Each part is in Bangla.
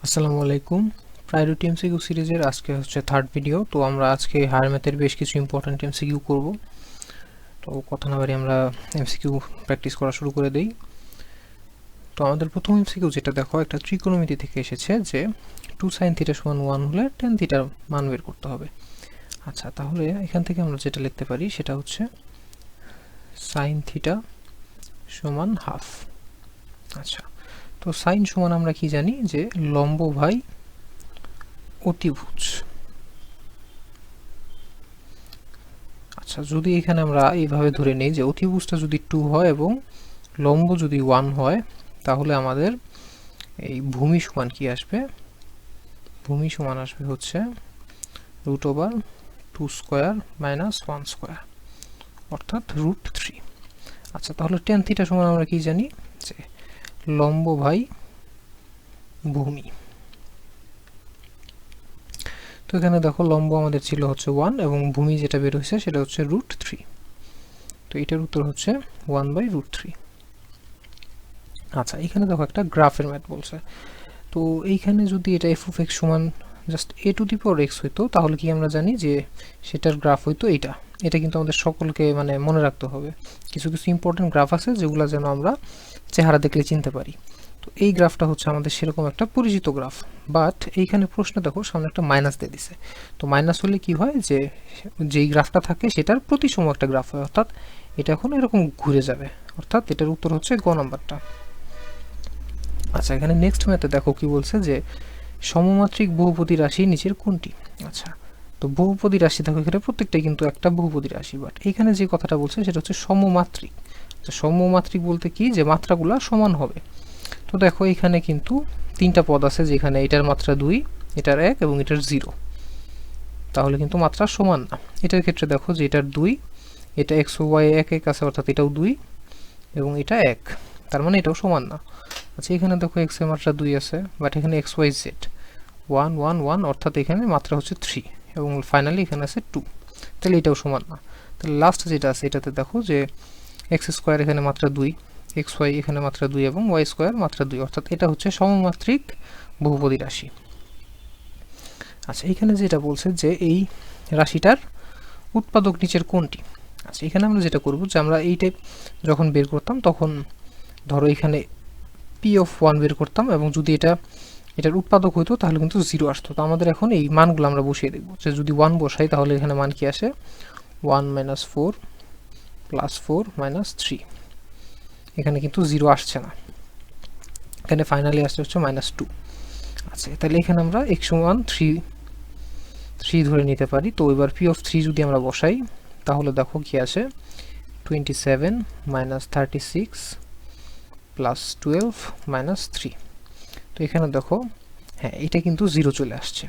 আসসালামু আলাইকুম। প্রায়োরিটি এমসিকিউ সিরিজের আজকে হচ্ছে থার্ড ভিডিও। তো আমরা আজকে হায়ার ম্যাথের বেশ কিছু ইম্পর্ট্যান্ট এমসিকিউ করব। তো কথা না বাড়িয়ে আমরা এমসিকিউ প্র্যাকটিস করা শুরু করে দেই। তো আমাদের প্রথম এমসিকিউ যেটা দেখো, একটা ত্রিকোণমিতি থেকে এসেছে যে 2 sin θ সমান 1 হলে tan θ মান বের করতে হবে। আচ্ছা, তাহলে এখান থেকে আমরা যেটা লিখতে পারি সেটা হচ্ছে sin θ সমান হাফ। আচ্ছা, তো সাইন সমান আমরা কি জানি যে লম্ব বাই অতিভুজ। আচ্ছা, যদি এখানে আমরা এইভাবে ধরে নেই যে অতিভুজটা যদি 2 হয় এবং লম্ব যদি 1 হয়, তাহলে আমাদের এই ভূমি সমান কি আসবে? ভূমি সমান আসবে হচ্ছে √2 স্কয়ার মাইনাস 1 স্কয়ার, অর্থাৎ √3। আচ্ছা, তাহলে tan θ সমান আমরা কি জানি যে লম্ব বাই ভূমি। তো এখানে দেখো লম্ব আমাদের ছিল হচ্ছে 1 এবং ভূমি যেটা বের হয়েছে সেটা হচ্ছে √3। তো এটার উত্তর হচ্ছে 1/√3। আচ্ছা, এখানে দেখো একটা গ্রাফের ম্যাথ বলছে। তো এইখানে যদি এটা f of x সমান just a to the power x হইতো, তাহলে কি আমরা জানি যে সেটার গ্রাফ হইতো এইটা। এটা কিন্তু আমাদের সকলকে মানে মনে রাখতে হবে। কিছু কিছু ইম্পর্টেন্ট গ্রাফ আছে যেগুলো যেন আমরা চেহারা দেখলে চিনতে পারি। তো এই গ্রাফটা হচ্ছে আমাদের সেরকম একটা পরিচিত গ্রাফ, বাট এইখানে প্রশ্ন দেখো সামনে একটা মাইনাস দিয়ে দিছে। তো মাইনাস হলে কি হয় যে যেই গ্রাফটা থাকে সেটার প্রতিসম একটা গ্রাফ হয়, অর্থাৎ এটা এখন এরকম ঘুরে যাবে, অর্থাৎ এটার উত্তর হচ্ছে গ নাম্বারটা। আচ্ছা, এখানে নেক্সট ম্যাথে দেখো কি বলছে যে সমমাত্রিক বহুপদী রাশি নিচের কোনটি। আচ্ছা, তো বহুপদী রাশি দেখো এখানে প্রত্যেকটাই কিন্তু একটা বহুপদী রাশি, বাট এখানে যে কথাটা বলছে সেটা হচ্ছে সমমাত্রিক। তো সমমাত্রিক বলতে কি যে মাত্রাগুলা সমান হবে। তো দেখো এখানে কিন্তু তিনটা পদ আছে, যেখানে এটার মাত্রা 2, এটার 1 এবং এটার 0, তাহলে কিন্তু মাত্রা সমান না। এটার ক্ষেত্রে দেখো যে এটার 2, এটা x ও y এক এক আছে, অর্থাৎ এটাও 2 এবং এটা 1, তার মানে এটাও সমান না। আচ্ছা, এখানে দেখো x এর মাত্রা 2 আছে, বাট এখানে x y z 1 1 1, অর্থাৎ এখানে মাত্রা হচ্ছে 3 এবং ফাইনালি এখানে আছে 2, তাহলে এটাও সমান না। তাহলে লাস্ট যেটা আছে এটাতে দেখো যে x স্কয়ার এখানে মাত্রা 2, xy এখানে মাত্রা 2 এবং y স্কয়ার মাত্রা 2, অর্থাৎ এটা হচ্ছে সমমাত্রিক বহুপদী রাশি। আচ্ছা, এখানে যেটা বলছে যে এই রাশিটার উৎপাদক নিচের কোনটি। আচ্ছা, এখানে আমরা যেটা করব যে আমরা এই টাইপ যখন বের করতাম তখন ধরো এখানে p(1) বের করতাম এবং যদি এটার উৎপাদক হইতো তাহলে কিন্তু 0 আসতো। তো আমাদের এখন এই মানগুলো আমরা বসিয়ে দেখব যে যদি 1 বসাই তাহলে এখানে মান কি আসে? 1 - 4 + 4 - 3। এখানে কিন্তু 0 আসছে না, এখানে ফাইনালি আসছে হচ্ছে -2। আচ্ছা, তাহলে এখানে আমরা x সমান 3 ধরে নিতে পারি। তো এবার p(3) যদি আমরা বসাই তাহলে দেখো কি আসে? 27 - 36 + 12 - 3। তো এখানে দেখো হ্যাঁ, এটা কিন্তু 0 চলে আসছে।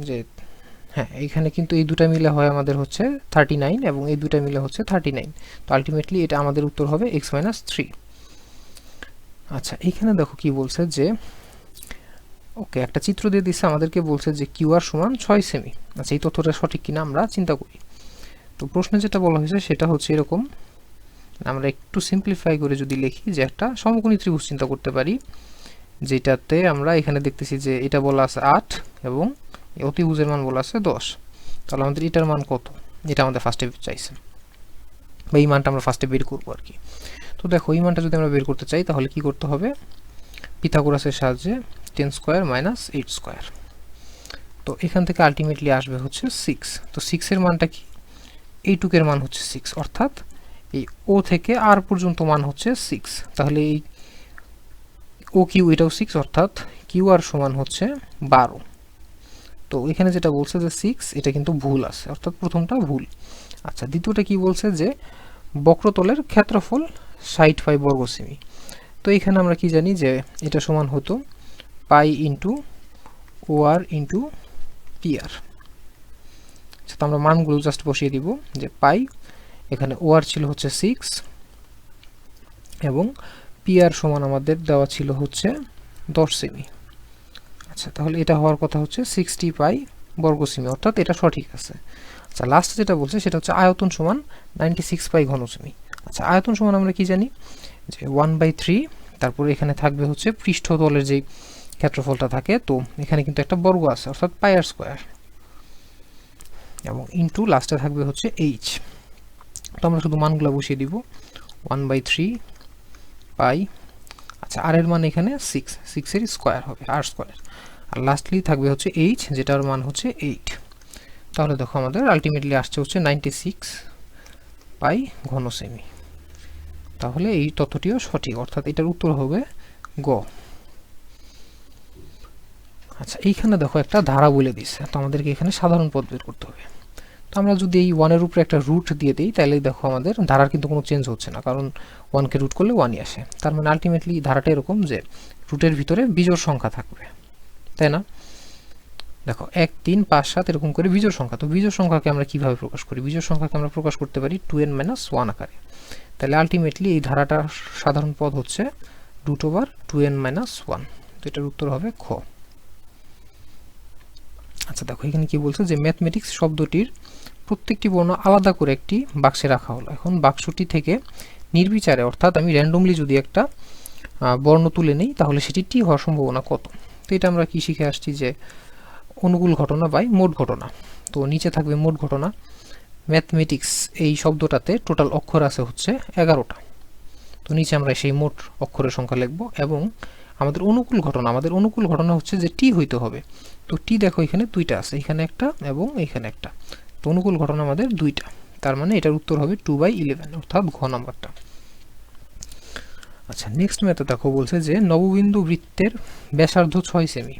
যে হ্যাঁ, এখানে কিন্তু এই দুটা মিলে হয় আমাদের হচ্ছে 39 এবং এই দুটা মিলে হচ্ছে 39। তো আলটিমেটলি এটা আমাদের উত্তর হবে x - 3। আচ্ছা, এখানে দেখো কি বলছে যে ওকে একটা চিত্র দিয়ে দিচ্ছে আমাদেরকে, বলছে যে QR সমান 6 সেমি। আচ্ছা, এই তথ্যটা সঠিক কিনা আমরা চিন্তা করি। তো প্রশ্নে যেটা বলা হয়েছে সেটা হচ্ছে এরকম, আমরা একটু সিম্পলিফাই করে যদি লিখি যে একটা সমকোণী ত্রিভুজ চিন্তা করতে পারি, যেটাতে আমরা এখানে দেখতেছি যে এটা বলা আছে 8 এবং অতিভুজের মান বলা আছে 10। তাহলে আমাদের এটার মান কত, এটা আমাদের ফার্স্টে চাইছে, বা এই মানটা আমরা ফার্স্টে বের করবো আর কি। তো দেখো এই মানটা যদি আমরা বের করতে চাই তাহলে কি করতে হবে? পিথাগোরাসের সাহায্যে 10 স্কয়ার মাইনাস 8 স্কয়ার। তো এখান থেকে আলটিমেটলি আসবে হচ্ছে 6। তো 6 এর মানটা কি? এইটুকের মান হচ্ছে 6, অর্থাৎ এই ও থেকে আর পর্যন্ত মান হচ্ছে 6। তাহলে এই ও কিউ এটাও 6, অর্থাৎ কিউ আর সমান হচ্ছে 12। তো এখানে যেটা বলছে যে 6, এটা কিন্তু ভুল আছে, অর্থাৎ প্রথমটা ভুল। আচ্ছা, দ্বিতীয়টা কি বলছে যে বক্রতলের ক্ষেত্রফল 60 বর্গ সেমি। তো এখানে আমরা কি জানি যে এটা সমান হতো পাই ইন্টু ও আর ইন্টু পি আর। তো আমরা মানগুলো জাস্ট বসিয়ে দিব যে পাই, এখানে ও আর ছিল হচ্ছে 6 এবং পি আর সমান আমাদের দেওয়া ছিল হচ্ছে 10 সেমি। আচ্ছা, তাহলে এটা হওয়ার কথা হচ্ছে 60 পাই বর্গ সেমি, অর্থাৎ এটা সঠিক আছে। আচ্ছা, লাস্ট যেটা বলছে সেটা হচ্ছে আয়তন সমান 96 পাই ঘন সেমি। আচ্ছা, আয়তন সমান আমরা কি জানি যে 1/3, তারপরে এখানে থাকবে হচ্ছে পৃষ্ঠতলের যে ক্ষেত্রফলটা থাকে। তো এখানে কিন্তু একটা বর্গ আছে অর্থাৎ পাই আর স্কোয়ার, এবং ইন্টু লাস্টে থাকবে হচ্ছে এইচ। তো আমরা শুধু মানগুলো বসিয়ে দিব 1/3 পাই। আচ্ছা, আর এর মান এখানে 6 এর স্কোয়ার হবে আর স্কোয়ার, আর লাস্টলি থাকবে হচ্ছে এইচ যেটার মান হচ্ছে 8। তাহলে দেখো আমাদের আলটিমেটলি আসছে হচ্ছে 96 পাই ঘন সেমি। তাহলে এই তথ্যটিও সঠিক, অর্থাৎ এটার উত্তর হবে গ। আচ্ছা, এইখানে দেখো একটা ধারা বলে দিচ্ছে, তো আমাদেরকে এখানে সাধারণ পদ বের করতে হবে। তো আমরা যদি এই 1 এর উপরে একটা রুট দিয়ে দিই, তাহলে দেখো আমাদের ধারার কিন্তু কোনো চেঞ্জ হচ্ছে না, কারণ 1কে রুট করলে 1ই আসে। তার মানে আলটিমেটলি ধারাটা এরকম যে রুটের ভিতরে বিজোড় সংখ্যা থাকবে, তাই না? দেখো 1 3 5 7 এরকম করে বিজোড় সংখ্যা। তো বিজোড় সংখ্যাকে আমরা কিভাবে প্রকাশ করি? বিজোড় সংখ্যাকে আমরা প্রকাশ করতে পারি 2n - 1 আকারে। তাহলে আলটিমেটলি এই ধারাটার সাধারণ পদ হচ্ছে √2n - 1। তো এটার উত্তর হবে খ। আচ্ছা দেখো এখানে কি বলছে যে ম্যাথমেটিক্স শব্দটির প্রত্যেকটি বর্ণ আলাদা করে একটি বাক্সে রাখা হলো। এখন বাক্সটি থেকে নির্বিচারে, অর্থাৎ আমি র্যান্ডমলি যদি একটা বর্ণ তুলে নেই, তাহলে সেটি টি হওয়ার সম্ভাবনা কত? তো এটা আমরা কি শিখে আসছি যে অনুকূল ঘটনা বাই মোট ঘটনা। তো নিচে থাকবে মোট ঘটনা। ম্যাথমেটিক্স এই শব্দটাতে টোটাল অক্ষর আছে হচ্ছে 11টা। তো নিচে আমরা সেই মোট অক্ষরের সংখ্যা লিখব, এবং আমাদের অনুকূল ঘটনা হচ্ছে যে টি হইতে হবে। তো টি দেখো এখানে দুইটা আছে, এখানে একটা এবং এখানে একটা। তো অনুকূল ঘটনা আমাদের দুইটা, তার মানে এটার উত্তর হবে 2/11, অর্থাৎ ঘ নাম্বারটা। আচ্ছা, নেক্সট ম্যাথে দেখো বলছে যে নববিন্দু বৃত্তের ব্যাসার্ধ 6 সেমি,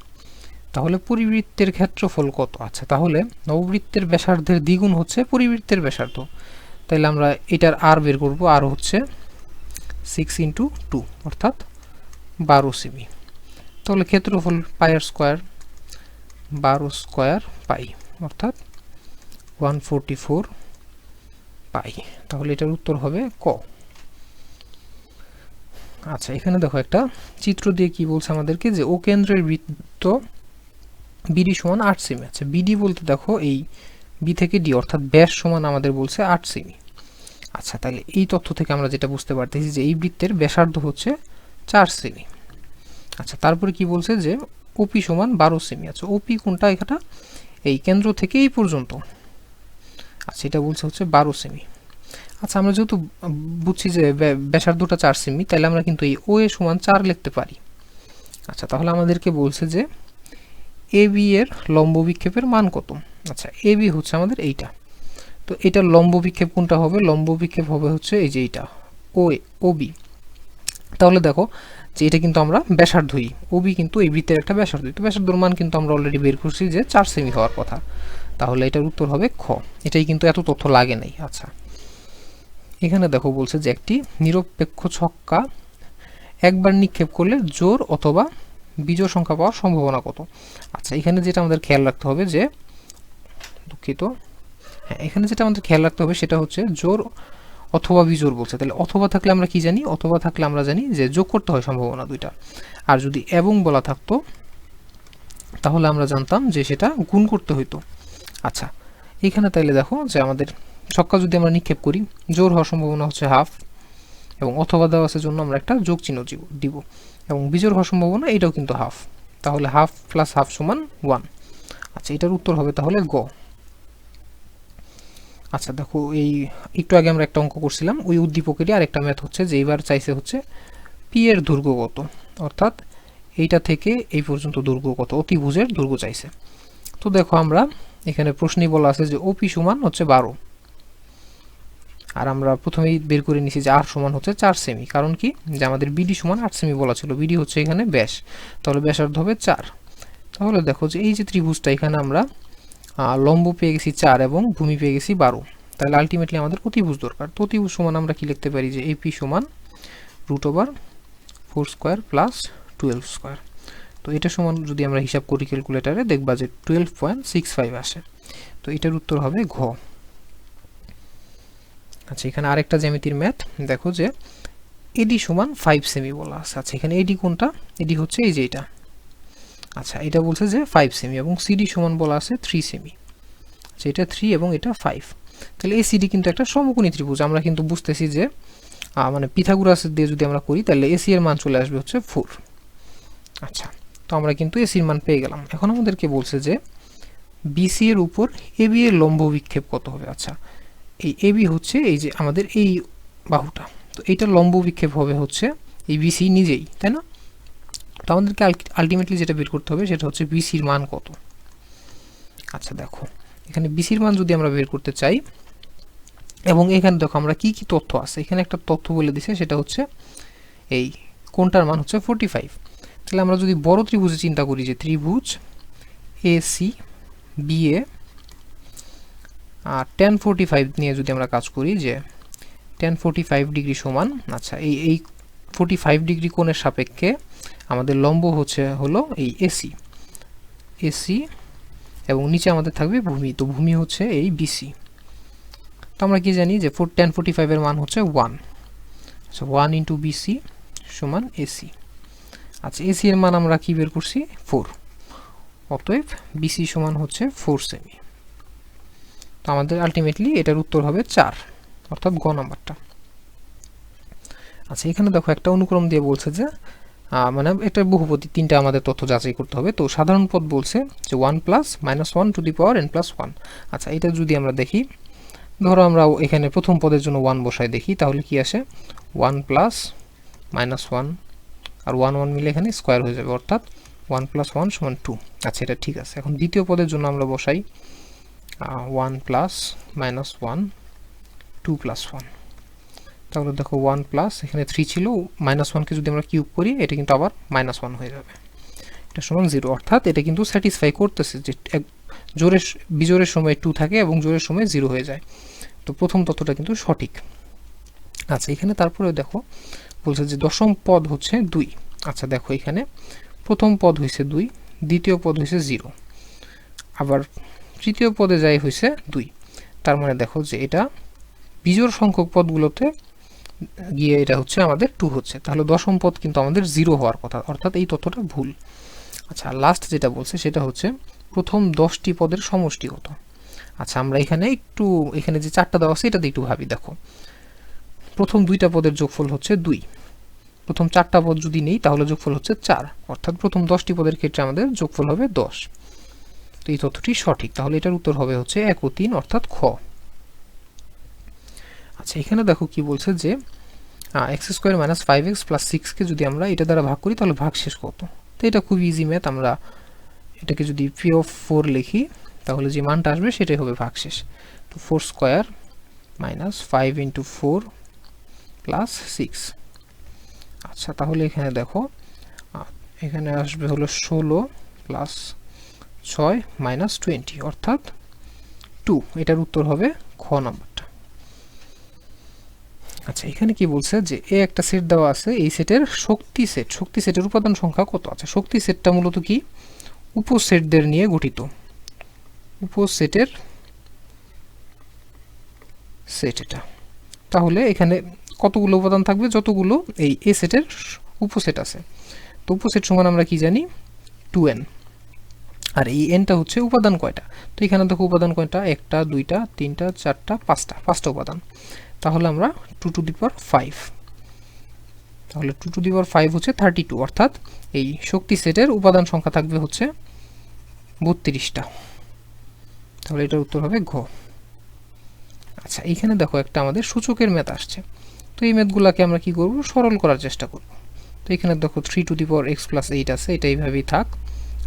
তাহলে পরিবৃত্তের ক্ষেত্রফল কত? আচ্ছা, তাহলে নববৃত্তের ব্যাসার্ধের দ্বিগুণ হচ্ছে পরিবৃত্তের ব্যাসার্ধ। তাহলে আমরা এটার আর বের করব, আর হচ্ছে 6 × 2 অর্থাৎ 12 সেমি। তাহলে ক্ষেত্রফল পাই আর স্কোয়ার, 12 স্কোয়ার পাই অর্থাৎ 144 পাই। তাহলে এটার উত্তর হবে ক। আচ্ছা, এখানে দেখো একটা চিত্র দিয়ে কি বলছে আমাদেরকে যে ও কেন্দ্রের বৃত্ত বিডি সমান 8 সেমি। আচ্ছা, বিডি বলতে দেখো এই বি থেকে ডি অর্থাৎ ব্যাস সমান আমাদের বলছে 8 সেমি। আচ্ছা, তাহলে এই তথ্য থেকে আমরা যেটা বুঝতে পারতেছি যে এই বৃত্তের ব্যাসার্ধ হচ্ছে 4 সেমি। আচ্ছা, তারপরে কি বলছে যে ওপি সমান 12 সেমি। আচ্ছা, ওপি কোনটা? এখানটা এই কেন্দ্র থেকে এই পর্যন্ত। আচ্ছা, এটা বলছে হচ্ছে 12 সেমি। আচ্ছা, আমরা যেহেতু বুঝছি যে ব্যাসার্ধটা 4 সেমি, তাহলে আমরা কিন্তু এই ও এ সমান 4 লিখতে পারি। আচ্ছা, তাহলে আমাদেরকে বলছে যে এ বি এর লম্ব বিক্ষেপের মান কত? আচ্ছা, এ বি হচ্ছে আমাদের এইটা। তো এটার লম্ব বিক্ষেপ কোনটা হবে? লম্ব বিক্ষেপ হবে হচ্ছে এই যে এইটা ও বি। তাহলে দেখো যে এটা কিন্তু আমরা ব্যাসার্ধই, ও বি কিন্তু এই বৃত্তের একটা ব্যাসার্ধ। তো ব্যাসার্ধর মান কিন্তু আমরা অলরেডি বের করছি যে 4 সেমি হওয়ার কথা। তাহলে এটার উত্তর হবে খ। এটাই কিন্তু এত তথ্য লাগে নাই। আচ্ছা, এখানে দেখো বলছে যে একটি নিরপেক্ষ ছক্কা একবার নিক্ষেপ করলে জোড় অথবা বিজোড় সংখ্যা পাওয়ার সম্ভাবনা কত? আচ্ছা, এখানে যেটা আমাদের খেয়াল রাখতে হবে যে এখানে যেটা আমাদের খেয়াল রাখতে হবে সেটা হচ্ছে জোড় অথবা বিজোড় বলছে। তাহলে অথবা থাকলে আমরা কি জানি? অথবা থাকলে আমরা জানি যে যোগ করতে হয় সম্ভাবনা দুইটা। আর যদি এবং বলা থাকতো তাহলে আমরা জানতাম যে সেটা গুণ করতে হইতো। আচ্ছা, এখানে তাইলে দেখো যে আমাদের ছক্কা যদি আমরা নিক্ষেপ করি, জোড় হওয়ার সম্ভাবনা হচ্ছে হাফ, এবং অথবা দেওয়া আছে জন্য আমরা একটা যোগ চিহ্ন দিব, এবং বিজোড় হওয়ার সম্ভাবনা এটাও কিন্তু হাফ। তাহলে হাফ প্লাস হাফ সমান 1। আচ্ছা, এটার উত্তর হবে তাহলে গ। আচ্ছা, দেখো এই একটু আগে আমরা একটা অঙ্ক করছিলাম, ওই উদ্দীপকেরই আরেকটা ম্যাথ হচ্ছে যে এইবার চাইছে হচ্ছে পি এর দৈর্ঘ্য কত, অর্থাৎ এইটা থেকে এই পর্যন্ত দৈর্ঘ্য কত, অতিভুজের দৈর্ঘ্য চাইছে। তো দেখো আমরা এখানে প্রশ্নেই বলা আছে যে ওপি সমান হচ্ছে 12, আর আমরা প্রথমেই বের করে নিছি যে আর সমান হচ্ছে 4 সেমি। কারণ কি? যে আমাদের বিডি সমান 8 সেমি বলা ছিল, বিডি হচ্ছে এখানে ব্যাস, তাহলে ব্যাসার্ধ হবে 4। তাহলে দেখো যে এই যে ত্রিভুজটা, এখানে আমরা লম্ব পেয়ে গেছি 4 এবং ভূমি পেয়ে গেছি 12। তাহলে আলটিমেটলি আমাদের অতিভুজ দরকার। তো অতিভুজ সমান আমরা কি লিখতে পারি যে এপি সমান √4 স্কোয়ার প্লাস 12 স্কোয়ার। তো এটা সমান যদি আমরা হিসাব করি ক্যালকুলেটারে, দেখবা যে 12.65 আসে। তো এটার উত্তর হবে ঘ। আচ্ছা, এখানে আরেকটা জ্যামিতির ম্যাথ দেখো যে এডি সমান 5 সেমি বলা আছে। আচ্ছা, এখানে এডি কোনটা? এডি হচ্ছে এই যে এটা। আচ্ছা, এটা বলছে যে 5 সেমি, এবং সিডি সমান বলা আছে 3 সেমি। আচ্ছা, এটা 3 এবং এটা 5। তাহলে এসিডি কিন্তু একটা সমকোণী ত্রিভুজ। আমরা কিন্তু বুঝতেছি যে মানে পিথাগোরাস দিয়ে যদি আমরা করি তাহলে এসি এর মান চলে আসবে হচ্ছে 4। আচ্ছা, তো আমরা কিন্তু এসির মান পেয়ে গেলাম। এখন আমাদেরকে বলছে যে বিসি এর উপর এবি এর লম্ব বিক্ষেপ কত হবে। আচ্ছা, এই এবি হচ্ছে এই যে আমাদের এই বাহুটা, তো এইটা লম্ব বিক্ষেপ হবে হচ্ছে এই বিসি নিজেই, তাই না? তো আমাদেরকে আলটিমেটলি যেটা বের করতে হবে সেটা হচ্ছে বিসির মান কত। আচ্ছা দেখো, এখানে বিসির মান যদি আমরা বের করতে চাই, এবং এখানে দেখো আমরা কি কি তথ্য আছে, এখানে একটা তথ্য বলে দিছে, সেটা হচ্ছে এই কোণটার মান হচ্ছে 45। তাহলে আমরা যদি বড় ত্রিভুজে চিন্তা করি, যে ত্রিভুজ এসি বিএ আর tan 45 নিয়ে যদি আমরা কাজ করি, যে tan 45 ডিগ্রি সমান, আচ্ছা এই 45 ডিগ্রি কোণের সাপেক্ষে আমাদের লম্ব হলো এই এসি এবং নিচে আমাদের থাকবে ভূমি, তো ভূমি হচ্ছে এই বিসি। তো আমরা কি জানি যে tan 45 এর মান হচ্ছে 1, আচ্ছা 1 ইন্টু বিসি সমান এসি। আচ্ছা এসি এর মান আমরা কি বের করছি 4, অতএব বিসি সমান হচ্ছে 4 সেমি। তো আমাদের আলটিমেটলি এটার উত্তর হবে 4, অর্থাৎ গ নাম্বারটা। আচ্ছা এখানে দেখো একটা অনুক্রম দিয়ে বলছে যে মানে একটা বহুপদী, তিনটা আমাদের তথ্য যাচাই করতে হবে। তো সাধারণ পদ বলছে যে 1 plus -1 to the power n plus 1। আচ্ছা এটা যদি আমরা দেখি, ধরো আমরা এখানে প্রথম পদের জন্য 1 বসাই দেখি, তাহলে কি আসে 1 প্লাস -1 আর 1 1 মিলে এখানে স্কয়ার হয়ে যাবে, অর্থাৎ 1 প্লাস 1 সমান 2। আচ্ছা এটা ঠিক আছে। এখন দ্বিতীয় পদের জন্য আমরা বসাই 1 প্লাস -1 2 প্লাস 1, তাহলে দেখো 1 প্লাস এখানে 3 ছিল, -1কে যদি আমরা কিউব করি এটা কিন্তু আবার -1 হয়ে যাবে, এটা সমান 0। অর্থাৎ এটা কিন্তু স্যাটিসফাই করতেছে যে বিজোড়ের সময় 2 থাকে এবং জোড়ের সময় 0 হয়ে যায়। তো প্রথম তথ্যটা কিন্তু সঠিক। আচ্ছা এখানে তারপরে দেখো বলছে যে দশম পদ হচ্ছে 2। আচ্ছা দেখো এখানে প্রথম পদ হয়েছে 2, দ্বিতীয় পদ হয়েছে 0, আবার তৃতীয় পদে যাই হয়েছে 2। তার মানে দেখো যে এটা বিজোড় সংখ্যক পদগুলোতে গিয়ে এটা হচ্ছে আমাদের 2 হচ্ছে, তাহলে দশম পদ কিন্তু আমাদের 0 হওয়ার কথা, অর্থাৎ এই তথ্যটা ভুল। আচ্ছা লাস্ট যেটা বলছে সেটা হচ্ছে প্রথম 10টি পদের সমষ্টি কত। আচ্ছা আমরা এখানে যে 4টা দেওয়া আছে এটাতে একটু ভাবি। দেখো প্রথম 2টা পদের যোগফল হচ্ছে 2, প্রথম 4টা পদ যদি নেই তাহলে যোগফল হচ্ছে 4, অর্থাৎ প্রথম 10টি পদের ক্ষেত্রে আমাদের যোগফল হবে 10। তো এই তথ্যটি সঠিক, তাহলে এটার উত্তর হবে হচ্ছে 1 ও 3, অর্থাৎ খ। আচ্ছা এখানে দেখো কি বলছে যে x² - 5x + 6 কে যদি আমরা এটা দ্বারা ভাগ করি তাহলে ভাগশেষ কত। তো এটা খুব ইজি ম্যাথ, আমরা এটাকে যদি p(4) লিখি তাহলে যে মানটা আসবে সেটাই হবে ভাগশেষ। তো 4² - 5 × 4 + 6। আচ্ছা তাহলে এখানে দেখো এখানে আসবে হলো 16 + 6 - 20, অর্থাৎ 2। এটার উত্তর হবে খ নাম্বারটা। আচ্ছা এখানে কি বলছে যে একটা সেট দেওয়া আছে, এই সেটের শক্তি সেটের উপাদান সংখ্যা কত। আচ্ছা শক্তি সেটটা মূলত কি উপসেটদের নিয়ে গঠিত, উপসেটের সেট এটা। তাহলে এখানে কতগুলো উপাদান থাকবে, যতগুলো এই এ সেটের উপসেট আছে। তো উপসেট সমান আমরা কি জানি 2n, আর এই nটা হচ্ছে উপাদান কয়টা। তো এখানে দেখো উপাদান কয়টা, 1টা 2টা 3টা 4টা 5টা উপাদান। তাহলে আমরা 2 টু দি পাওয়ার 5, তাহলে 2 টু দি পাওয়ার 5 হচ্ছে 32, অর্থাৎ এই শক্তি সেটের উপাদান সংখ্যা থাকবে হচ্ছে 32টা। তাহলে এটার উত্তর হবে ঘ। আচ্ছা এইখানে দেখো একটা আমাদের সূচকের ম্যাথ আসছে, তো এই ম্যাথগুলোকে আমরা কি করব, সরল করার চেষ্টা করব। তো এখানে দেখো 3 টু দি পাওয়ার x + 8 আছে, এটা এইভাবেই থাক।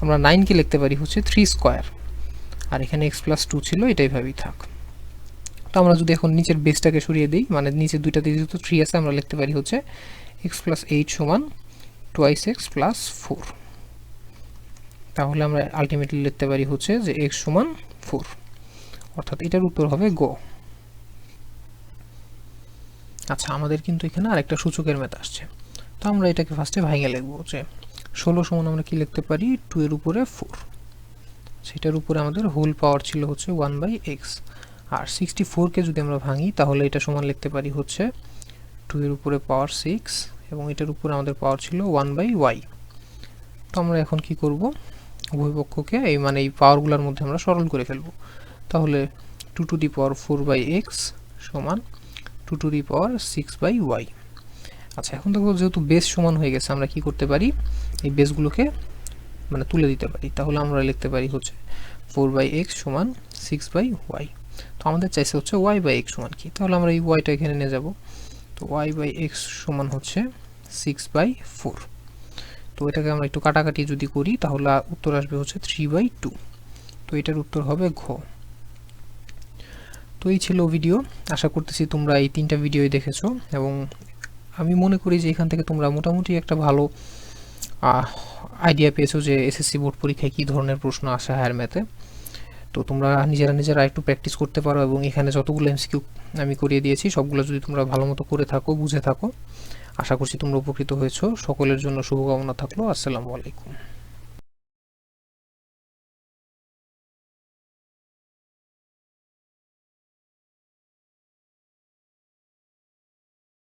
আমরা 9 কে লিখতে পারি হচ্ছে 3², আর এখানে x + 2 ছিল, এটা এইভাবেই থাক। তো আমরা যদি এখন নিচের বেসটাকে সরিয়ে দিই, মানে নিচে দুইটাতে যেহেতু 3 আছে, আমরা লিখতে পারি হচ্ছে x + 8 সমান 2x + 4। তাহলে আমরা আলটিমেটলি লিখতে পারি হচ্ছে যে x সমান 4, অর্থাৎ এটার উত্তর হবে গ। আচ্ছা আমাদের কিন্তু এখানে আরেকটা সূচকের ম্যাথ আসছে, তো আমরা এটাকে ফার্স্টে ভাঙে লিখব যে 16 সমান আমরা কি লিখতে পারি 2 এর উপরে 4, সেটার উপরে আমাদের হোল পাওয়ার ছিল হচ্ছে 1/x, আর 64 কে যদি আমরা ভাঙি তাহলে এটা সমান লিখতে পারি হচ্ছে 2 এর উপরে পাওয়ার 6, এবং এটার উপরে আমাদের পাওয়ার ছিল 1/y। তো আমরা এখন কি করব, উভয় পক্ষকে এই পাওয়ারগুলোর মধ্যে আমরা সরল করে ফেলব। তাহলে 2 টু দি পাওয়ার 4/x সমান 2 টু দি পাওয়ার 6/y। আচ্ছা এখন দেখো যেহেতু বেস সমান হয়ে গেছে, আমরা কি করতে পারি, এই বেসগুলোকে মানে তুলে দিতে পারি, তাহলে আমরা লিখতে পারি হচ্ছে 4/x সমান 6/y। তো আমাদের চাইছে হচ্ছে y/x সমান কি, তাহলে আমরা এই ওয়াইটা এখানে নিয়ে যাব। তো y/x সমান হচ্ছে 6/4। তো এটাকে আমরা একটু কাটাকাটি যদি করি তাহলে উত্তর আসবে হচ্ছে 3/2। তো এটার উত্তর হবে ঘ। তো এই ছিল ভিডিও, আশা করতেছি তোমরা এই 3টা ভিডিওই দেখেছো এবং আমি মনে করি যে এখান থেকে তোমরা মোটামুটি একটা ভালো আইডিয়া পেয়েছো যে এসএসসি বোর্ড পরীক্ষায় কী ধরনের প্রশ্ন আসে হায়ার ম্যাথে। তো তোমরা নিজেরা একটু প্র্যাকটিস করতে পারো এবং এখানে যতগুলো এমসিকিউ আমি করিয়ে দিয়েছি সবগুলো যদি তোমরা ভালো মতো করে থাকো, বুঝে থাকো, আশা করছি তোমরা উপকৃত হয়েছো। সকলের জন্য শুভকামনা থাকলো। আসসালামু আলাইকুম।